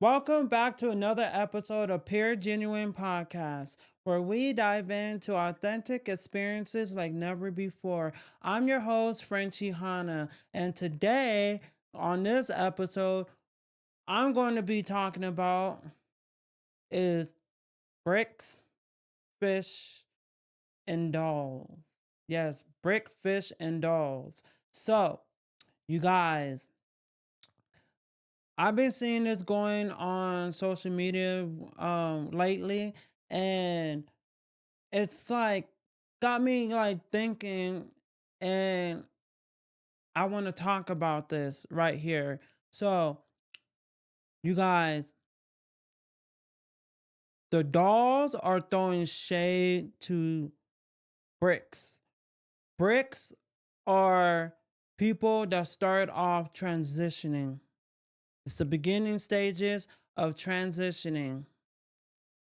Welcome back to another episode of Pure Genuine Podcast, where we dive into authentic experiences like never before. I'm your host, Frenchie Hanna, and today on this episode, I'm going to be talking about is bricks, fish, and dolls. Yes, brick, fish, and dolls. So, you guys, I've been seeing this going on social media lately, and it's like got me like thinking, and I want to talk about this right here. So, you guys, the dolls are throwing shade to bricks. Bricks are people that start off transitioning. It's the beginning stages of transitioning.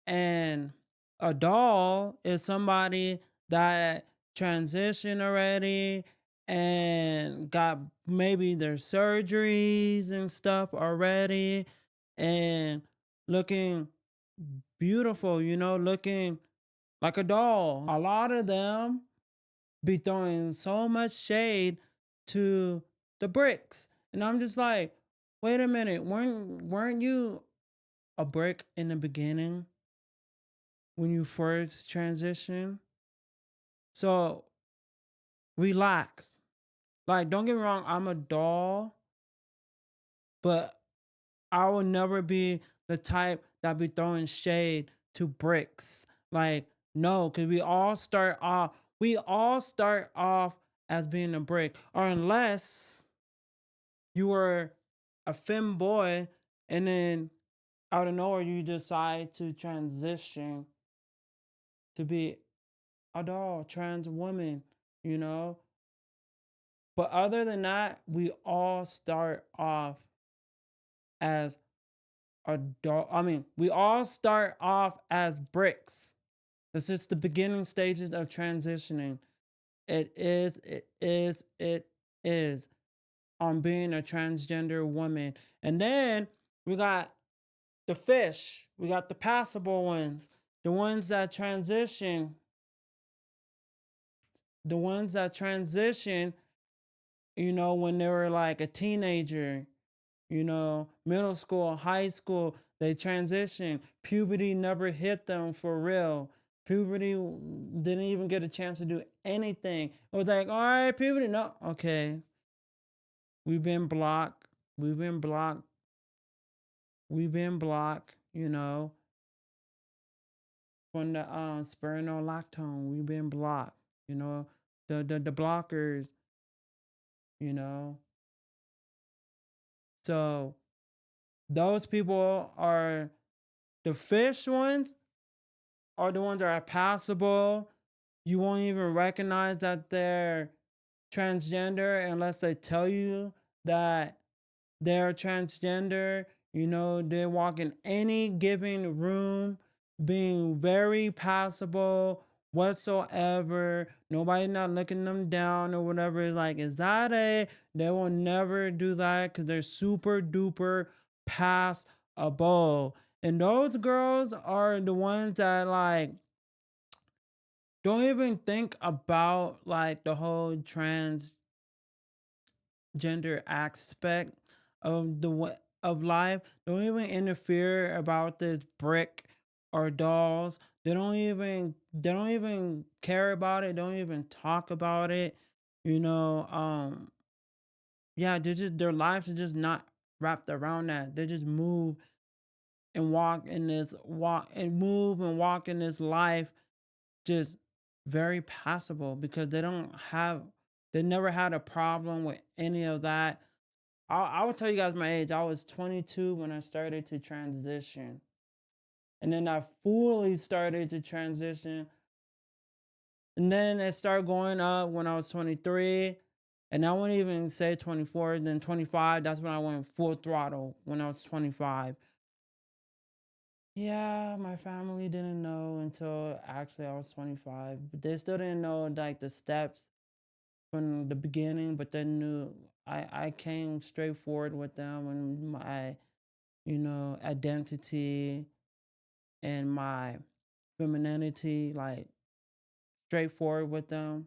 And a doll is somebody that transitioned already and got maybe their surgeries and stuff already and looking beautiful, looking like a doll. A lot of them be throwing so much shade to the bricks. And I'm just like, wait a minute, weren't you a brick in the beginning? When you first transition. So relax. Like, don't get me wrong, I'm a doll, but I will never be the type that be throwing shade to bricks. Like, no, because we all start off as being a brick. Or unless you were a femboy and then out of nowhere you decide to transition to be a doll, trans woman, you know. But other than that, we all start off as adult. I mean, we all start off as bricks. It's just the beginning stages of transitioning. It is on being a transgender woman. And then we got the fish. We got the passable ones. The ones that transition. The ones that transition, when they were like a teenager, middle school, high school, they transition. Puberty never hit them for real. Puberty didn't even get a chance to do anything. It was like, all right, puberty, no, okay. We've been blocked. We've been blocked. We've been blocked, from the spironolactone. We've been blocked, the blockers, you know. So those people are the fish ones are the ones that are passable. You won't even recognize that they're transgender unless they tell you that they're transgender. They walk in any given room being very passable whatsoever. Nobody not looking them down or whatever. It's like, is that a? They will never do that because they're super duper passable. And those girls are the ones that like don't even think about like the whole transgender aspect of of life. Don't even interfere about this brick or dolls. They don't even care about it. Don't even talk about it. You know, yeah, their lives are just not wrapped around that. They just move and walk in this life just very passable because they never had a problem with any of that. I will tell you guys my age. I was 22 when I started to transition. And then I fully started to transition. And then it started going up when I was 23. And I wouldn't even say 24, then 25. That's when I went full throttle when I was 25. Yeah, my family didn't know until actually I was 25. But they still didn't know like the steps from the beginning, but they knew I came straight forward with them and identity and my femininity, like straightforward with them.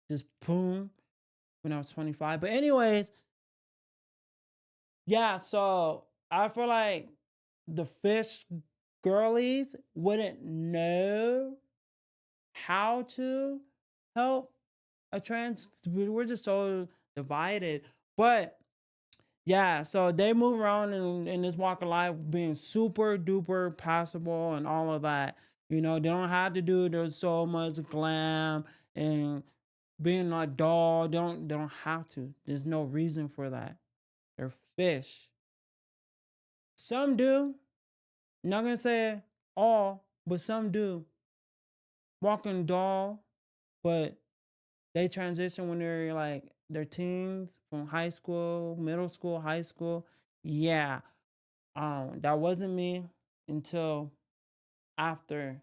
Just boom when I was 25. But anyways, yeah, so I feel like the fish girlies wouldn't know how to help a trans. We're just so divided. But yeah, so they move around in this walk of life being super duper passable and all of that. They don't have to do there's so much glam and being a doll. They don't have to. There's no reason for that. They're fish. Some do. Not gonna say all, but some do. Walking doll, but they transition when they're like their teens from high school, middle school, high school. Yeah. That wasn't me until after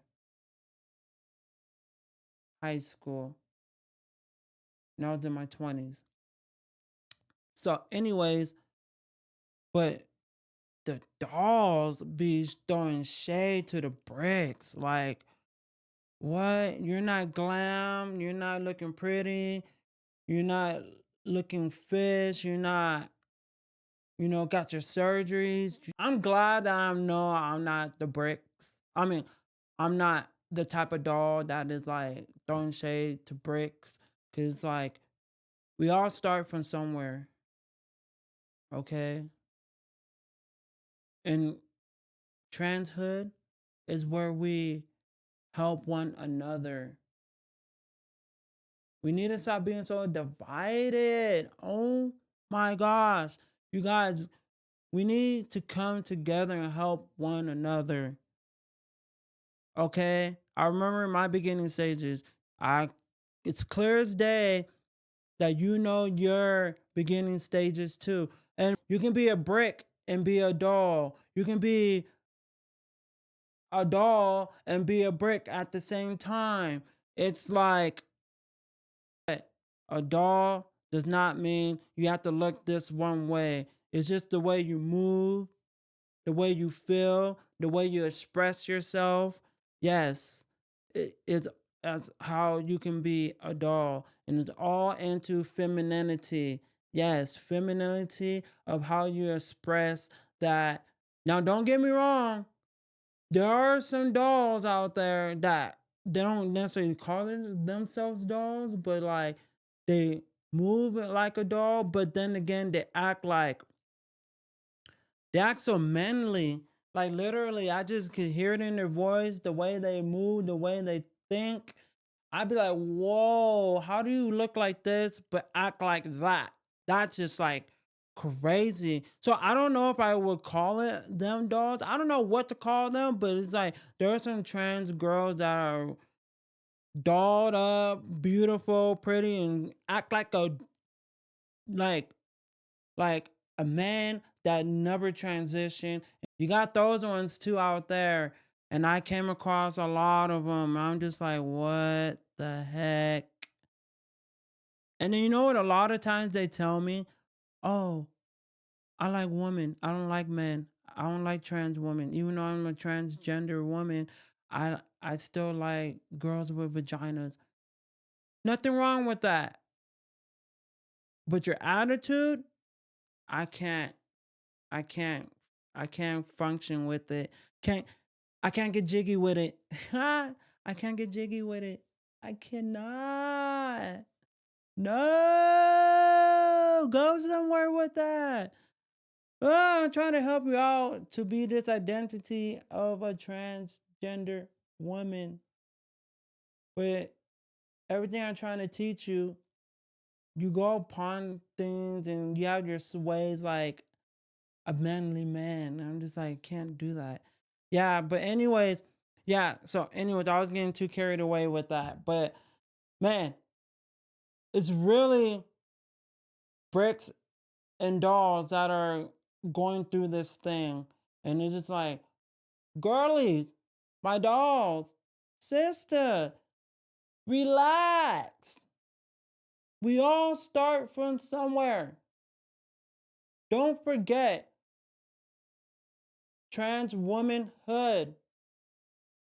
high school. And I was in my 20s. So, anyways, but the dolls be throwing shade to the bricks. Like, what? You're not glam. You're not looking pretty. You're not looking fish. You're not, got your surgeries. I'm glad that I'm not the bricks. I mean, I'm not the type of doll that is like throwing shade to bricks. Cause like we all start from somewhere, okay? And transhood is where we help one another. We need to stop being so divided. Oh my gosh. You guys, we need to come together and help one another. Okay? I remember in my beginning stages, I it's clear as day that your beginning stages too. And you can be a brick and be a doll. You can be a doll and be a brick at the same time. It's like a doll does not mean you have to look this one way. It's just the way you move, the way you feel, the way you express yourself. Yes, it's as how you can be a doll, and it's all into femininity. Yes, femininity of how you express that. Now, don't get me wrong. There are some dolls out there that they don't necessarily call themselves dolls, but like they move it like a doll, but then again, they act so manly. Like literally, I just could hear it in their voice, the way they move, the way they think. I'd be like, whoa, how do you look like this but act like that? That's just like crazy. So I don't know if I would call it them dolls. I don't know what to call them, but it's like there are some trans girls that are dolled up, beautiful, pretty, and act like like a man that never transitioned. You got those ones too out there. And I came across a lot of them. I'm just like, what the heck? And then you know what? A lot of times they tell me, oh, I like women. I don't like men. I don't like trans women. Even though I'm a transgender woman, I still like girls with vaginas. Nothing wrong with that. But your attitude, I can't. I can't. I can't function with it. Can't I can't get jiggy with it. I can't get jiggy with it. I cannot. No, go somewhere with that. Oh, I'm trying to help you out to be this identity of a transgender woman. But everything I'm trying to teach you, you go upon things and you have your ways like a manly man. I'm just like, can't do that. Yeah, but anyways, yeah. So, anyways, I was getting too carried away with that. But man, it's really bricks and dolls that are going through this thing. And it's just like, girlies, my dolls, sister, relax. We all start from somewhere. Don't forget, Trans womanhood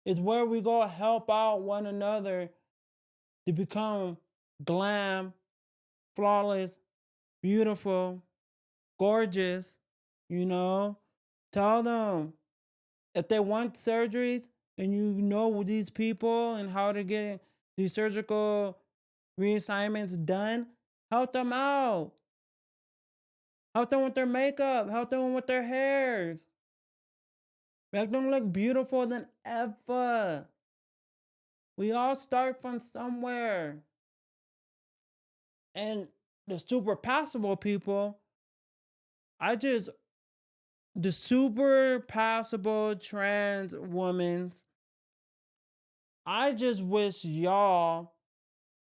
is where we go help out one another to become glam, flawless, beautiful, gorgeous, you know. Tell them if they want surgeries and you know these people and how to get these surgical reassignments done, help them out. Help them with their makeup, help them with their hairs. Make them look beautiful than ever. We all start from somewhere. And the super passable people, I just the super passable trans women, I just wish y'all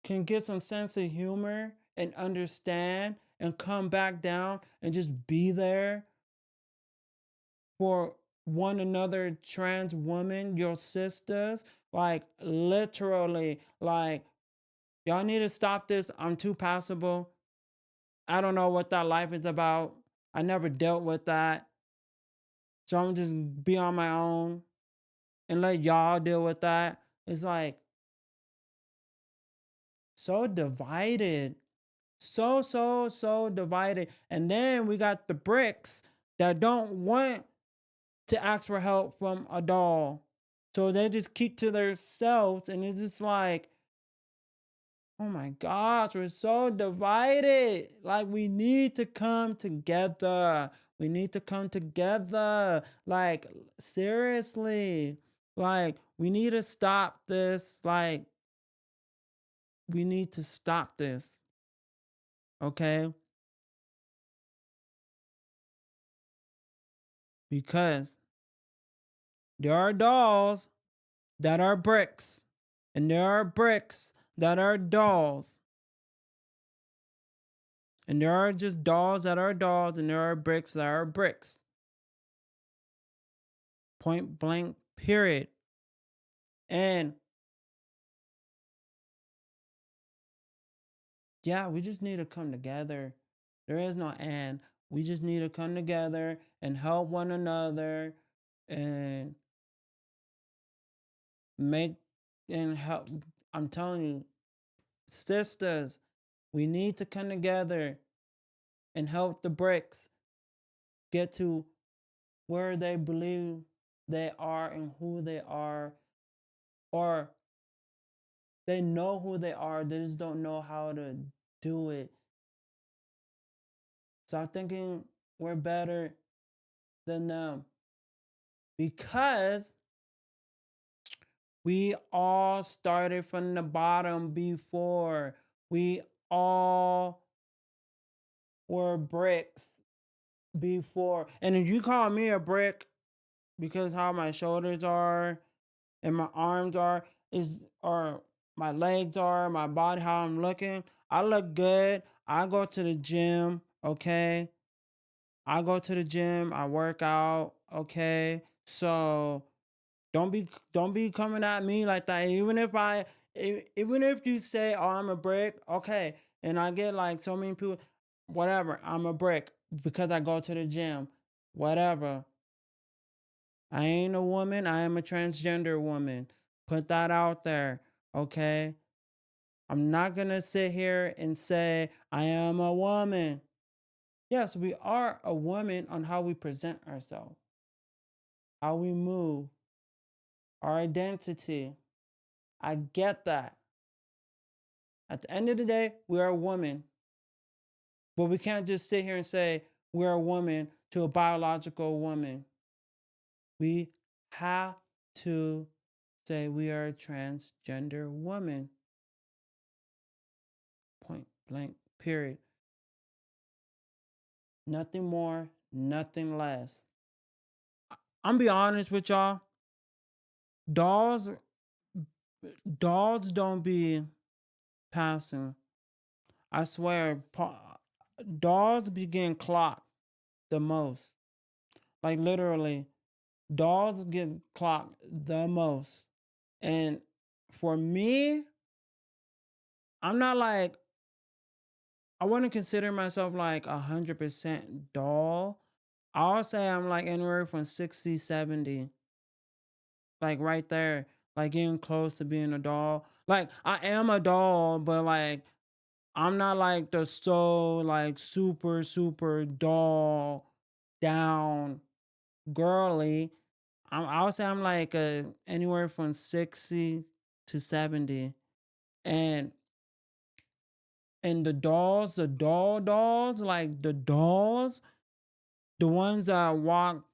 can get some sense of humor and understand and come back down and just be there for one another trans women, your sisters. Like literally, like y'all need to stop this. I'm too passable. I don't know what that life is about. I never dealt with that. So I'm just be on my own and let y'all deal with that. It's like so divided. So divided. And then we got the bricks that don't want to ask for help from a doll. So they just keep to themselves and it's just like, oh my gosh, we're so divided. Like we need to come together. We need to come together. Like seriously. Like we need to stop this. Like we need to stop this. Okay? Because there are dolls that are bricks, and there are bricks that are dolls, and there are just dolls that are dolls, and there are bricks that are bricks. Point blank, period. And yeah, we just need to come together. There is no and. We just need to come together and help one another and make and help. I'm telling you, sisters, we need to come together and help the bricks get to where they believe they are and who they are, or they know who they are, they just don't know how to do it. Stop thinking we're better than them because we all started from the bottom before. We all were bricks before. And if you call me a brick because how my shoulders are and my arms are is or my legs are, my body, how I'm looking. I look good. I go to the gym, okay? I go to the gym, I work out, okay? So don't be coming at me like that. Even if you say, "Oh, I'm a brick," okay, and I get like so many people, whatever. I'm a brick because I go to the gym, whatever. I ain't a woman. I am a transgender woman. Put that out there, okay? I'm not gonna sit here and say I am a woman. Yes, we are a woman on how we present ourselves, how we move, our identity. I get that. At the end of the day, we are a woman. But we can't just sit here and say we're a woman to a biological woman. We have to say we are a transgender woman. Point blank, period. Nothing more, nothing less. I'm be honest with y'all. Dolls, dolls don't be passing. I swear, dolls be getting clocked the most. Like literally, dolls get clocked the most. And for me, I'm not like I wouldn't consider myself like 100% doll, I'll say I'm like anywhere from 60, 70, like right there, like getting close to being a doll. Like I am a doll, but like I'm not like the so like super super doll down girly. I'll say I'm like anywhere from 60 to 70. And the dolls, the dolls, like the dolls, the ones that walk,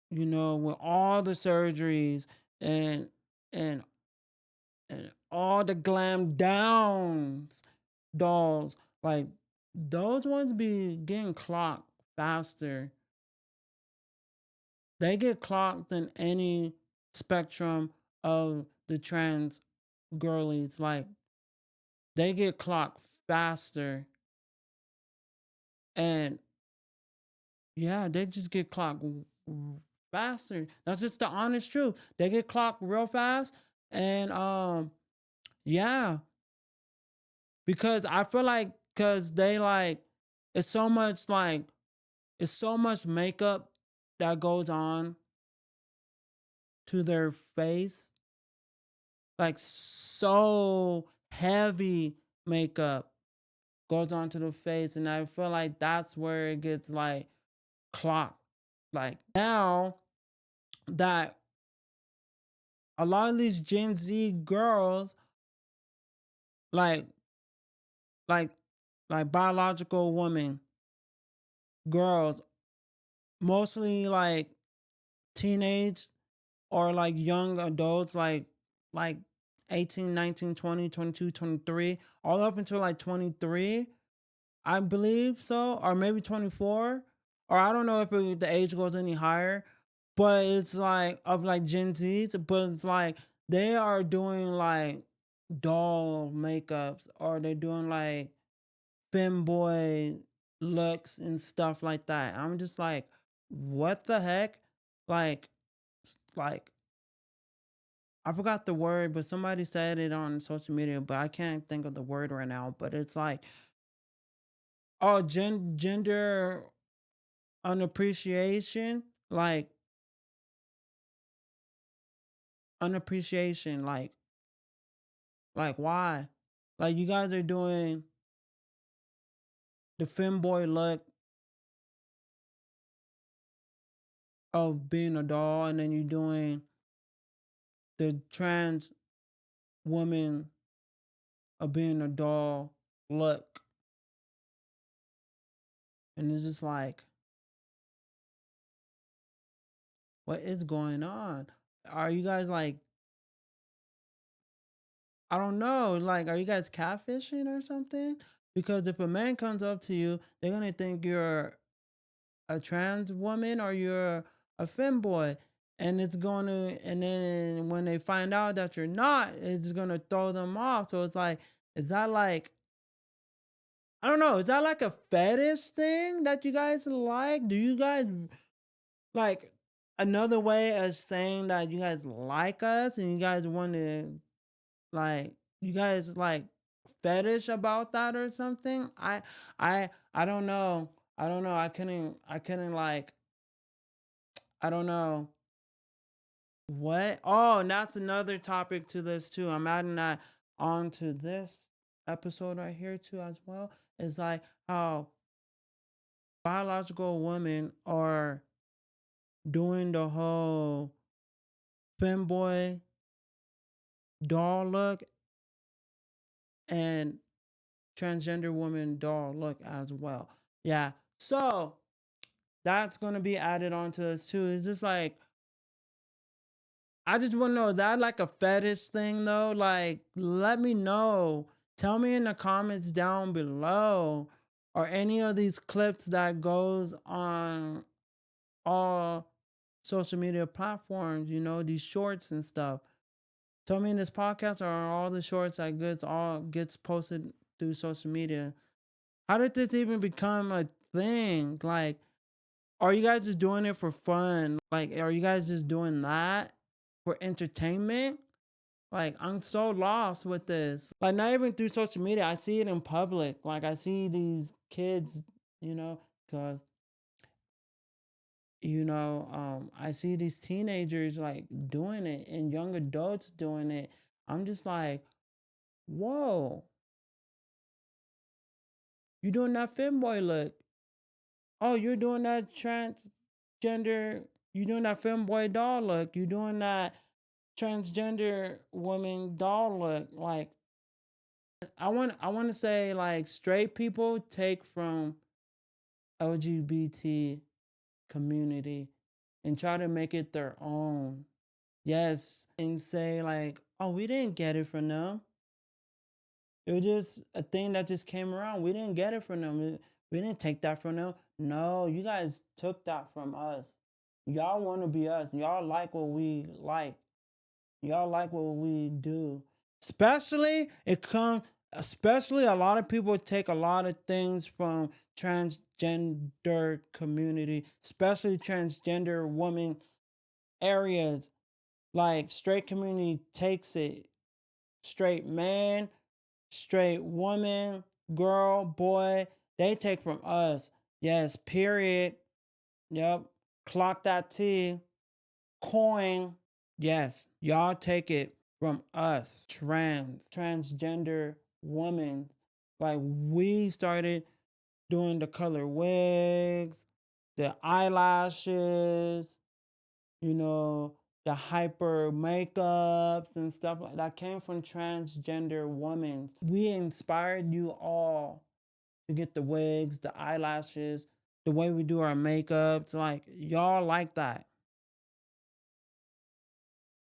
with all the surgeries and and all the glam downs dolls, like those ones be getting clocked faster. They get clocked in any spectrum of the trans girlies. Like they get clocked faster. And yeah, they just get clocked faster. That's just the honest truth. They get clocked real fast. And yeah, because I feel like because they like it's so much like it's so much makeup that goes on to their face, like so heavy makeup goes onto the face, and I feel like that's where it gets like clocked. Like now that a lot of these Gen Z girls, like like biological women, girls, mostly like teenage or like young adults, like 18, 19, 20, 22, 23, all up until like 23, I believe so, or maybe 24, or I don't know if the age goes any higher, but it's like of like Gen Zs, but it's like they are doing like doll makeups, or they're doing like femboy looks and stuff like that. I'm just like, what the heck? Like, like I forgot the word, but somebody said it on social media, but I can't think of the word right now. But it's like, oh, gender unappreciation, like unappreciation, like why? Like you guys are doing the femboy look of being a doll, and then you're doing the trans woman of being a doll look, and it's just like, what is going on? Are you guys like, I don't know, like, are you guys catfishing or something? Because if a man comes up to you, they're gonna think you're a trans woman or you're a femboy. And it's gonna, and then when they find out that you're not, it's gonna throw them off. So it's like, is that like, I don't know, is that like a fetish thing that you guys like? Do you guys like another way of saying that you guys like us and you guys want to like you guys like fetish about that or something? I don't know. I don't know. I couldn't like I don't know. What? Oh, and that's another topic to this too. I'm adding that on to this episode right here too as well. Is like how biological women are doing the whole femboy doll look and transgender woman doll look as well. Yeah. So that's gonna be added onto us too. It's just like I just want to know, is that like a fetish thing though? Like, let me know. Tell me in the comments down below, or any of these clips that goes on all social media platforms. These shorts and stuff. Tell me in this podcast or all the shorts that gets posted through social media. How did this even become a thing? Like, are you guys just doing it for fun? Like, are you guys just doing that for entertainment? Like, I'm so lost with this. Like, not even through social media. I see it in public. Like, I see these kids, because I see these teenagers like doing it and young adults doing it. I'm just like, whoa, you doing that femboy look. Oh, you're doing that transgender, you doing that femboy doll look. You doing that transgender woman doll look. Like I want to say like straight people take from LGBT community and try to make it their own. Yes, and say like, "Oh, we didn't get it from them. It was just a thing that just came around. We didn't get it from them. We didn't take that from them. No, you guys took that from us. Y'all want to be us. Y'all like what we like. Y'all like what we do. Especially a lot of people take a lot of things from transgender community, especially transgender women areas. Like straight community takes it. Straight man, straight woman, girl, boy, they take from us. Yes, period. Yep. Clock that T. Coin. Yes, y'all take it from us. Transgender women. Like we started doing the color wigs, the eyelashes, you know, the hyper makeups and stuff like that came from transgender women. We inspired you all to get the wigs, the eyelashes, the way we do our makeups. Like, y'all like that.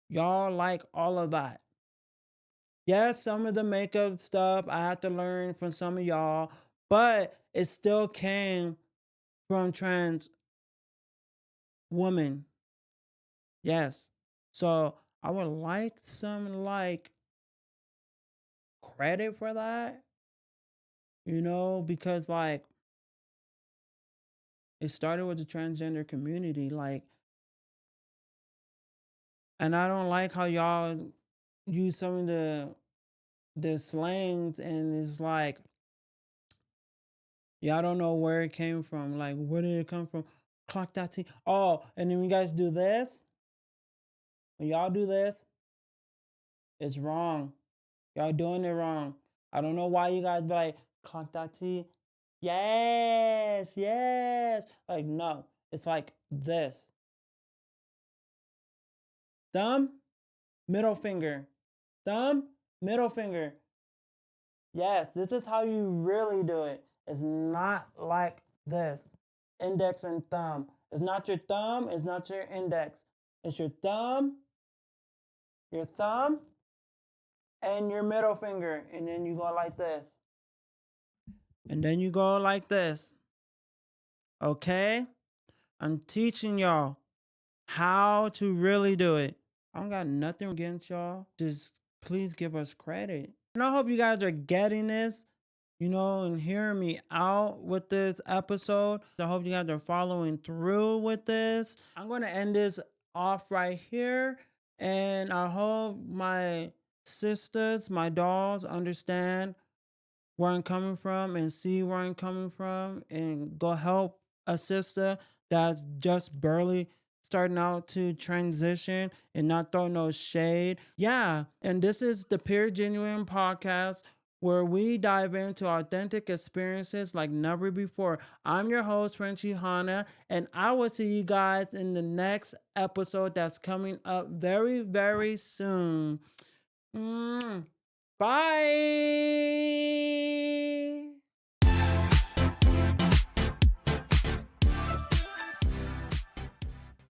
Y'all like all of that. Yes, some of the makeup stuff I had to learn from some of y'all, but it still came from trans women. Yes. So I would like some like credit for that, because like it started with the transgender community, like, and I don't like how y'all use some of the slangs and it's like y'all don't know where it came from. Like, where did it come from? Clock that T. Oh, and then you guys do this. When y'all do this, it's wrong. Y'all doing it wrong. I don't know why you guys be like, clock that T. Yes, yes. Like, no, it's like this. Thumb, middle finger. Thumb, middle finger. Yes, this is how you really do it. It's not like this. Index and thumb. It's not your thumb, it's not your index. It's your thumb, and your middle finger. And then you go like this. And then you go like this. Okay? I'm teaching y'all how to really do it. I don't got nothing against y'all. Just please give us credit. And I hope you guys are getting this, and hearing me out with this episode. I hope you guys are following through with this. I'm going to end this off right here. And I hope my sisters, my dolls understand where I'm coming from and see where I'm coming from and go help a sister that's just barely starting out to transition and not throw no shade. Yeah, and this is the Pure Genuine podcast where we dive into authentic experiences like never before. I'm your host, Frenchie Hanna, and I will see you guys in the next episode that's coming up very, very soon. Bye.